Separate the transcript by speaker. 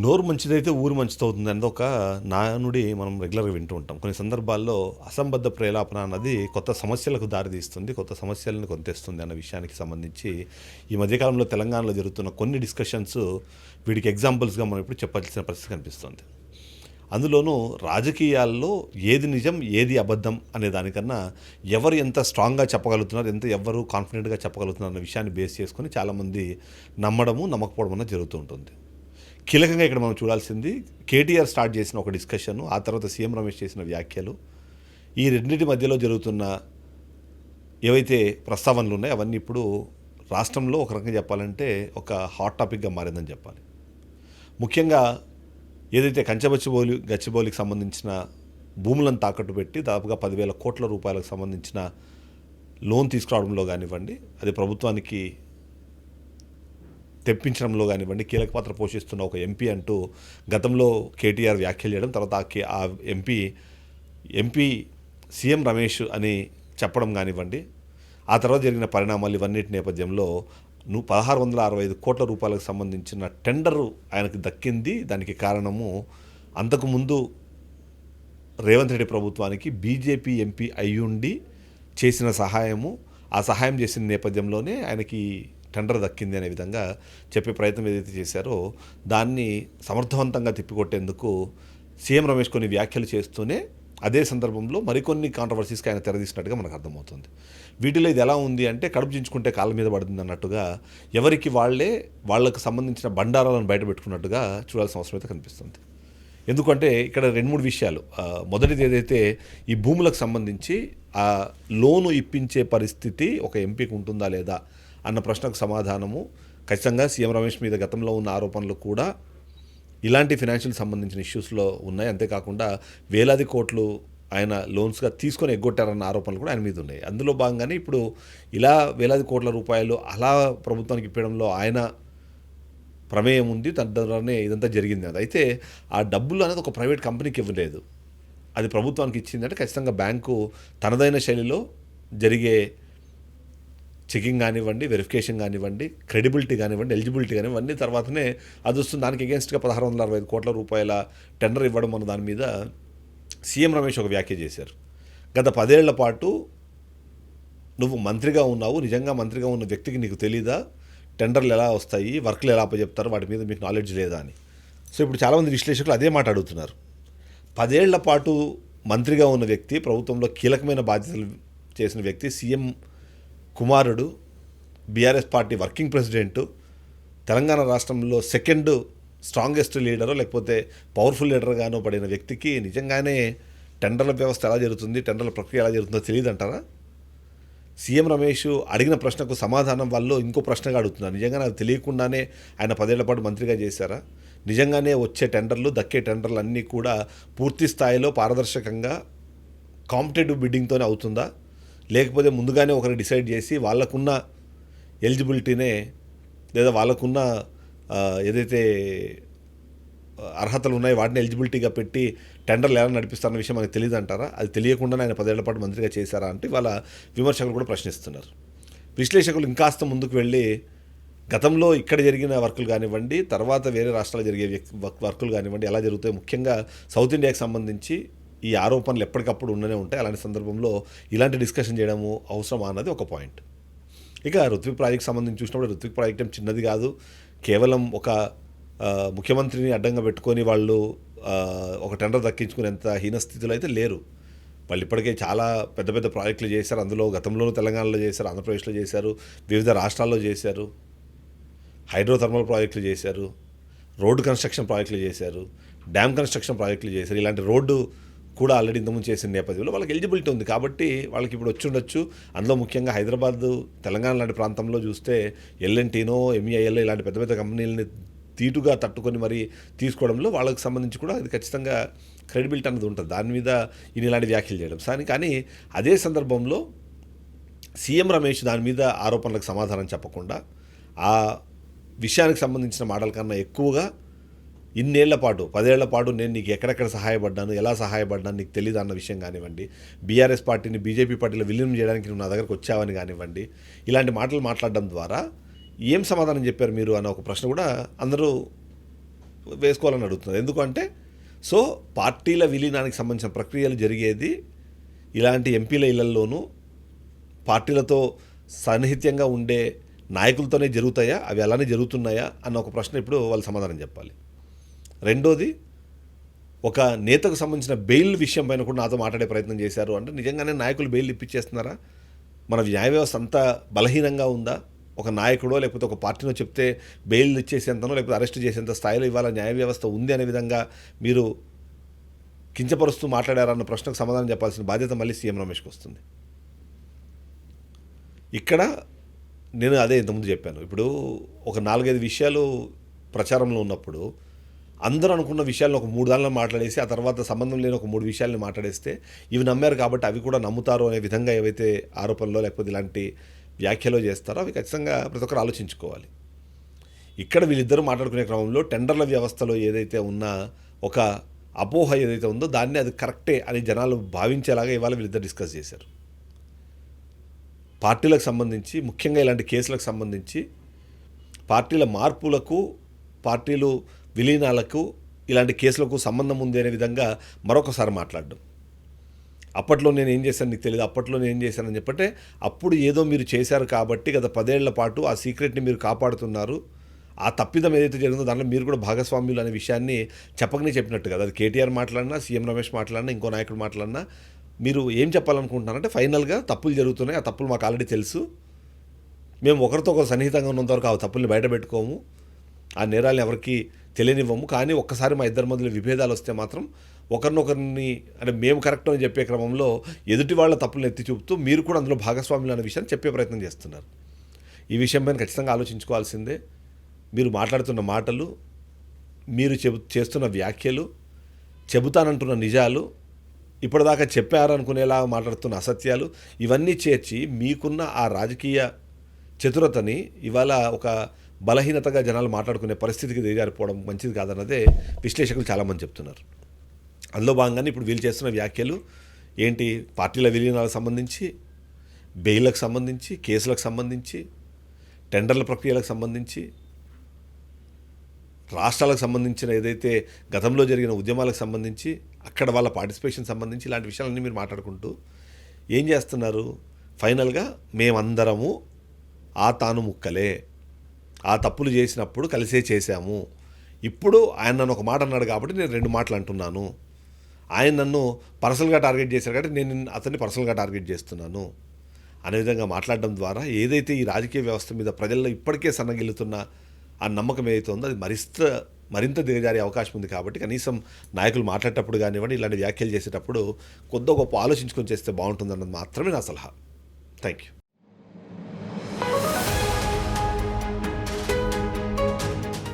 Speaker 1: నోరు మంచిదైతే ఊరు మంచిదవుతుంది అనేది ఒక నానుడి మనం రెగ్యులర్గా వింటూ ఉంటాం. కొన్ని సందర్భాల్లో అసంబద్ధ ప్రేలాపన అన్నది కొత్త సమస్యలకు దారితీస్తుంది, కొత్త సమస్యలను తెస్తుంది అన్న విషయానికి సంబంధించి ఈ మధ్యకాలంలో తెలంగాణలో జరుగుతున్న కొన్ని డిస్కషన్స్ వీటికి ఎగ్జాంపుల్స్గా మనం ఇప్పుడు చెప్పాల్సిన పరిస్థితి కనిపిస్తుంది. అందులోనూ రాజకీయాల్లో ఏది నిజం ఏది అబద్ధం అనే దానికన్నా ఎవరు ఎంత స్ట్రాంగ్గా చెప్పగలుగుతున్నారు, ఎవరు కాన్ఫిడెంట్గా చెప్పగలుగుతున్నారు అన్న విషయాన్ని బేస్ చేసుకొని చాలామంది నమ్మడము నమ్మకపోవడం అన్నది జరుగుతూ ఉంటుంది. కీలకంగా ఇక్కడ మనం చూడాల్సింది కేటీఆర్ స్టార్ట్ చేసిన ఒక డిస్కషన్, ఆ తర్వాత సీఎం రమేష్ చేసిన వ్యాఖ్యలు, ఈ రెండింటి మధ్యలో జరుగుతున్న ఏవైతే ప్రస్తావనలు ఉన్నాయో అవన్నీ ఇప్పుడు రాష్ట్రంలో ఒక రకంగా చెప్పాలంటే ఒక హాట్ టాపిక్గా మారిందని చెప్పాలి. ముఖ్యంగా ఏదైతే గచ్చిబౌలికి సంబంధించిన భూములను తాకట్టు పెట్టి దాదాపుగా 10,000 కోట్ల రూపాయలకు సంబంధించిన లోన్ తీసుకురావడంలో కానివ్వండి, అది ప్రభుత్వానికి తెప్పించడంలో కానివ్వండి కీలక పాత్ర పోషిస్తున్న ఒక ఎంపీ అంటూ గతంలో కేటీఆర్ వ్యాఖ్యలు చేయడం, తర్వాత ఆ ఎంపీ సీఎం రమేష్ అని చెప్పడం కానివ్వండి, ఆ తర్వాత జరిగిన పరిణామాలు ఇవన్నిటి నేపథ్యంలో 1,665 కోట్ల రూపాయలకు సంబంధించిన టెండరు ఆయనకు దక్కింది. దానికి కారణము అంతకుముందు రేవంత్ రెడ్డి ప్రభుత్వానికి బీజేపీ ఎంపీ అయ్యుండి చేసిన సహాయము, ఆ సహాయం చేసిన నేపథ్యంలోనే ఆయనకి టెండర్ దక్కింది అనే విధంగా చెప్పే ప్రయత్నం ఏదైతే చేశారో దాన్ని సమర్థవంతంగా తిప్పికొట్టేందుకు సీఎం రమేష్ కొన్ని వ్యాఖ్యలు చేస్తూనే అదే సందర్భంలో మరికొన్ని కాంట్రవర్సీస్కి ఆయన తెరదీసినట్టుగా మనకు అర్థమవుతుంది. వీటిలో ఇది ఎలా ఉంది అంటే కడుపు చించుకుంటే కాళ్ళ మీద పడుతుంది అన్నట్టుగా ఎవరికి వాళ్ళకు సంబంధించిన బండారాలను బయట పెట్టుకున్నట్టుగా చూడాల్సిన అవసరం అయితే కనిపిస్తుంది. ఎందుకంటే ఇక్కడ 2-3 విషయాలు. మొదటిది ఏదైతే ఈ భూములకు సంబంధించి ఆ లోను ఇప్పించే పరిస్థితి ఒక ఎంపీకి ఉంటుందా లేదా అన్న ప్రశ్నకు సమాధానము ఖచ్చితంగా సీఎం రమేష్ మీద గతంలో ఉన్న ఆరోపణలు కూడా ఇలాంటి ఫినాన్షియల్ సంబంధించిన ఇష్యూస్లో ఉన్నాయి. అంతేకాకుండా వేలాది కోట్లు ఆయన లోన్స్గా తీసుకొని ఎగ్గొట్టారన్న ఆరోపణలు కూడా ఆయన మీద ఉన్నాయి. అందులో భాగంగానే ఇప్పుడు ఇలా వేలాది కోట్ల రూపాయలు అలా ప్రభుత్వానికి ఇప్పడంలో ఆయన ప్రమేయం ఉంది, తద్వారానే ఇదంతా జరిగింది. అది అయితే ఆ డబ్బులు అనేది ఒక ప్రైవేట్ కంపెనీకి ఇవ్వలేదు, అది ప్రభుత్వానికి ఇచ్చిందంటే ఖచ్చితంగా బ్యాంకు తనదైన శైలిలో జరిగే చెకింగ్ కానివ్వండి, వెరిఫికేషన్ కానివ్వండి, క్రెడిబిలిటీ కానివ్వండి, ఎలిజిబిలిటీ కానివ్వండి అన్ని తర్వాతనే అది వస్తుంది. దానికి అగేన్స్ట్గా 1,665 కోట్ల రూపాయల టెండర్ ఇవ్వడం అన్న దాని మీద సీఎం రమేష్ ఒక వ్యాఖ్య చేశారు. గత 10 ఏళ్ల పాటు నువ్వు మంత్రిగా ఉన్నావు, నిజంగా మంత్రిగా ఉన్న వ్యక్తికి నీకు తెలీదా టెండర్లు ఎలా వస్తాయి, వర్క్లు ఎలా అప్పచెప్తారు, వాటి మీద మీకు నాలెడ్జ్ లేదా అని. సో ఇప్పుడు చాలామంది విశ్లేషకులు అదే మాట అడుగుతున్నారు. 10 ఏళ్ల పాటు మంత్రిగా ఉన్న వ్యక్తి, ప్రభుత్వంలో కీలకమైన బాధ్యతలు చేసిన వ్యక్తి, సీఎం కుమారుడు, BRS party working president, Telangana రాష్ట్రంలో సెకండ్ స్ట్రాంగెస్ట్ లీడరు లేకపోతే పవర్ఫుల్ లీడర్గానో పడిన వ్యక్తికి నిజంగానే టెండర్ల వ్యవస్థ ఎలా జరుగుతుంది, టెండర్ల ప్రక్రియ ఎలా జరుగుతుందో తెలియదంటారా? సీఎం రమేష్ అడిగిన ప్రశ్నకు సమాధానం వాళ్ళు ఇంకో ప్రశ్నగా అడుగుతున్నారు. నిజంగా నాకు తెలియకుండానే ఆయన 10 ఏళ్ల పాటు మంత్రిగా చేశారా? నిజంగానే వచ్చే టెండర్లు, దక్కే టెండర్లు అన్నీ కూడా పూర్తి స్థాయిలో పారదర్శకంగా కాంపిటేటివ్ బిడ్డింగ్తోనే అవుతుందా, లేకపోతే ముందుగానే ఒకరు డిసైడ్ చేసి వాళ్ళకున్న ఎలిజిబిలిటీనే లేదా వాళ్ళకున్న ఏదైతే అర్హతలు ఉన్నాయో వాటిని ఎలిజిబిలిటీగా పెట్టి టెండర్లు ఎలా నడిపిస్తారన్న విషయం మనకు తెలియదు అంటారా? అది తెలియకుండానే ఆయన 10 ఏళ్ల పాటు మంత్రిగా చేశారా అంటే వాళ్ళ విమర్శకులు కూడా ప్రశ్నిస్తున్నారు. విశ్లేషకులు ఇంకాస్త ముందుకు వెళ్ళి గతంలో ఇక్కడ జరిగిన వర్కులు కానివ్వండి, తర్వాత వేరే రాష్ట్రాల్లో జరిగే వర్కులు కానివ్వండి ఎలా జరుగుతాయి, ముఖ్యంగా సౌత్ ఇండియాకి సంబంధించి ఈ ఆరోపణలు ఎప్పటికప్పుడు ఉండనే ఉంటాయి. అలాంటి సందర్భంలో ఇలాంటి డిస్కషన్ చేయడము అవసరమా అన్నది ఒక పాయింట్. ఇక ఋత్విక్ ప్రాజెక్ట్ సంబంధించి చూసినప్పుడు ఋత్విక్ ప్రాజెక్ట్ ఏం చిన్నది కాదు. కేవలం ఒక ముఖ్యమంత్రిని అడ్డంగా పెట్టుకొని వాళ్ళు ఒక టెండర్ దక్కించుకునేంత హీనస్థితిలో అయితే లేరు. వాళ్ళు ఇప్పటికే చాలా పెద్ద పెద్ద ప్రాజెక్టులు చేశారు. అందులో గతంలోనూ తెలంగాణలో చేశారు, ఆంధ్రప్రదేశ్లో చేశారు, వివిధ రాష్ట్రాల్లో చేశారు, హైడ్రోథర్మల్ ప్రాజెక్టులు చేశారు, రోడ్డు కన్స్ట్రక్షన్ ప్రాజెక్టులు చేశారు, డ్యామ్ కన్స్ట్రక్షన్ ప్రాజెక్టులు చేశారు. ఇలాంటి రోడ్డు కూడా ఆల్రెడీ ఇంతకుముందు చేసిన నేపథ్యంలో వాళ్ళకి ఎలిజిబిలిటీ ఉంది కాబట్టి వాళ్ళకి ఇప్పుడు వచ్చి ఉండొచ్చు. అందులో ముఖ్యంగా హైదరాబాద్, తెలంగాణ లాంటి ప్రాంతంలో చూస్తే ఎల్ఎన్టీనో, ఎంఈఐఎల్ ఇలాంటి పెద్ద పెద్ద కంపెనీలని తీటుగా తట్టుకొని మరి తీసుకోవడంలో వాళ్ళకి సంబంధించి కూడా అది ఖచ్చితంగా క్రెడిబిలిటీ అనేది ఉంటుంది. దాని మీద ఇలాంటి వ్యాఖ్యలు చేయడం కానీ అదే సందర్భంలో సీఎం రమేష్ దాని మీద ఆరోపణలకు సమాధానం చెప్పకుండా ఆ విషయానికి సంబంధించిన మాటల కన్నా ఎక్కువగా ఇన్నేళ్ల పాటు 10 ఏళ్ల పాటు నేను నీకు ఎక్కడెక్కడ సహాయపడ్డాను, ఎలా సహాయపడ్డాను నీకు తెలియదు అన్న విషయం కానివ్వండి, బీఆర్ఎస్ పార్టీని బీజేపీ పార్టీలో విలీనం చేయడానికి నువ్వు నా దగ్గరకు వచ్చావని కానివ్వండి, ఇలాంటి మాటలు మాట్లాడడం ద్వారా ఏం సమాధానం చెప్పారు మీరు అన్న ఒక ప్రశ్న కూడా అందరూ వేసుకోవాలని అడుగుతున్నారు. ఎందుకంటే సో పార్టీల విలీనానికి సంబంధించిన ప్రక్రియలు జరిగేది ఇలాంటి ఎంపీల ఇళ్లల్లోనూ పార్టీలతో సన్నిహిత్యంగా ఉండే నాయకులతోనే జరుగుతాయా, అవి అలానే జరుగుతున్నాయా అన్న ఒక ప్రశ్న ఇప్పుడు వాళ్ళు సమాధానం చెప్పాలి. రెండోది, ఒక నేతకు సంబంధించిన బెయిల్ విషయం పైన కూడా నాతో మాట్లాడే ప్రయత్నం చేశారు అంటే నిజంగానే నాయకులు బెయిల్ ఇప్పించేస్తున్నారా? మన న్యాయ వ్యవస్థ అంతా బలహీనంగా ఉందా? ఒక నాయకుడో లేకపోతే ఒక పార్టీనో చెప్తే బెయిల్ ఇచ్చేసేంతనో లేకపోతే అరెస్ట్ చేసేంత స్థాయిలో ఇవాళ న్యాయ వ్యవస్థ ఉంది అనే విధంగా మీరు కించపరుస్తూ మాట్లాడారన్న ప్రశ్నకు సమాధానం చెప్పాల్సిన బాధ్యత మళ్ళీ సీఎం రమేష్కి వస్తుంది. ఇక్కడ నేను అదే ఇంతకుముందు చెప్పాను. ఇప్పుడు ఒక 4-5 విషయాలు ప్రచారంలో ఉన్నప్పుడు అందరూ అనుకున్న విషయాలను ఒక 3 దానిలో మాట్లాడేసి ఆ తర్వాత సంబంధం లేని ఒక 3 విషయాలను మాట్లాడేస్తే ఇవి నమ్మారు కాబట్టి అవి కూడా నమ్ముతారు అనే విధంగా ఏవైతే ఆరోపణలో లేకపోతే ఇలాంటి వ్యాఖ్యలో చేస్తారో అవి ఖచ్చితంగా ప్రతి ఒక్కరు ఆలోచించుకోవాలి. ఇక్కడ వీళ్ళిద్దరూ మాట్లాడుకునే క్రమంలో టెండర్ల వ్యవస్థలో ఏదైతే ఉన్న ఒక అపోహ ఏదైతే ఉందో దాన్ని అది కరెక్టే అని జనాలు భావించేలాగా ఇవాళ వీళ్ళిద్దరు డిస్కస్ చేశారు. పార్టీలకు సంబంధించి ముఖ్యంగా ఇలాంటి కేసులకు సంబంధించి పార్టీల మార్పులకు, పార్టీలు విలీనాలకు, ఇలాంటి కేసులకు సంబంధం ఉంది అనే విధంగా మరొకసారి మాట్లాడడం. అప్పట్లో నేను ఏం చేశాను నీకు తెలియదు, అప్పట్లో నేను ఏం చేశానని చెప్పంటే అప్పుడు ఏదో మీరు చేశారు కాబట్టి గత 10 ఏళ్ల పాటు ఆ సీక్రెట్ని మీరు కాపాడుతున్నారు. ఆ తప్పిదం ఏదైతే జరిగిందో దాంట్లో మీరు కూడా భాగస్వామ్యులు అనే విషయాన్ని చెప్పకనే చెప్పినట్టు కదా. అది కేటీఆర్ మాట్లాడినా, సీఎం రమేష్ మాట్లాడినా, ఇంకో నాయకుడు మాట్లాడినా మీరు ఏం చెప్పాలనుకుంటున్నారంటే ఫైనల్గా తప్పులు జరుగుతున్నాయి, ఆ తప్పులు మాకు ఆల్రెడీ తెలుసు, మేము ఒకరితో ఒకరు సన్నిహితంగా ఉన్నంత వరకు ఆ తప్పుల్ని బయట పెట్టుకోము, ఆ నేరాలను ఎవరికి తెలియనివ్వము. కానీ ఒక్కసారి మా ఇద్దరి మధ్యలో విభేదాలు వస్తే మాత్రం ఒకరినొకరిని అంటే మేము కరెక్ట్ అని చెప్పే క్రమంలో ఎదుటి వాళ్ళ తప్పులను ఎత్తి చూపుతూ మీరు కూడా అందులో భాగస్వాములు అనే విషయాన్ని చెప్పే ప్రయత్నం చేస్తున్నారు. ఈ విషయం పైన ఖచ్చితంగా ఆలోచించుకోవాల్సిందే. మీరు మాట్లాడుతున్న మాటలు, మీరు చేస్తున్న వ్యాఖ్యలు, చెబుతానంటున్న నిజాలు, ఇప్పటిదాకా చెప్పారనుకునేలా మాట్లాడుతున్న అసత్యాలు, ఇవన్నీ చేర్చి మీకున్న ఆ రాజకీయ చతురతని ఇవాళ ఒక బలహీనతగా జనాలు మాట్లాడుకునే పరిస్థితికి దిగజారిపోవడం మంచిది కాదన్నదే విశ్లేషకులు చాలామంది చెప్తున్నారు. అందులో భాగంగానే ఇప్పుడు వీళ్ళు చేస్తున్న వ్యాఖ్యలు ఏంటి, పార్టీల విలీనాలకు సంబంధించి, బెయిల్లకు సంబంధించి, కేసులకు సంబంధించి, టెండర్ల ప్రక్రియలకు సంబంధించి, రాష్ట్రాలకు సంబంధించిన ఏదైతే గతంలో జరిగిన ఉద్యమాలకు సంబంధించి అక్కడ వాళ్ళ పార్టిసిపేషన్ సంబంధించి ఇలాంటి విషయాలన్నీ మీరు మాట్లాడుకుంటూ ఏం చేస్తున్నారు? ఫైనల్గా మేమందరము తాను ముక్కలే, ఆ తప్పులు చేసినప్పుడు కలిసే చేశాము, ఇప్పుడు ఆయన నన్ను ఒక మాట అన్నాడు కాబట్టి నేను 2 మాటలు అంటున్నాను, ఆయన నన్ను పర్సనల్గా టార్గెట్ చేశారు కాబట్టి నేను అతన్ని పర్సనల్గా టార్గెట్ చేస్తున్నాను అనే విధంగా మాట్లాడడం ద్వారా ఏదైతే ఈ రాజకీయ వ్యవస్థ మీద ప్రజల్లో ఇప్పటికే సన్నగిల్లుతున్న ఆ నమ్మకం ఏదైతే ఉందో అది మరింత దిగజారే అవకాశం ఉంది. కాబట్టి కనీసం నాయకులు మాట్లాడేటప్పుడు కానివ్వండి, ఇలాంటి వ్యాఖ్యలు చేసేటప్పుడు కొద్దిగా గొప్ప ఆలోచించుకొని చేస్తే బాగుంటుందన్నది మాత్రమే నా సలహా. Thank you.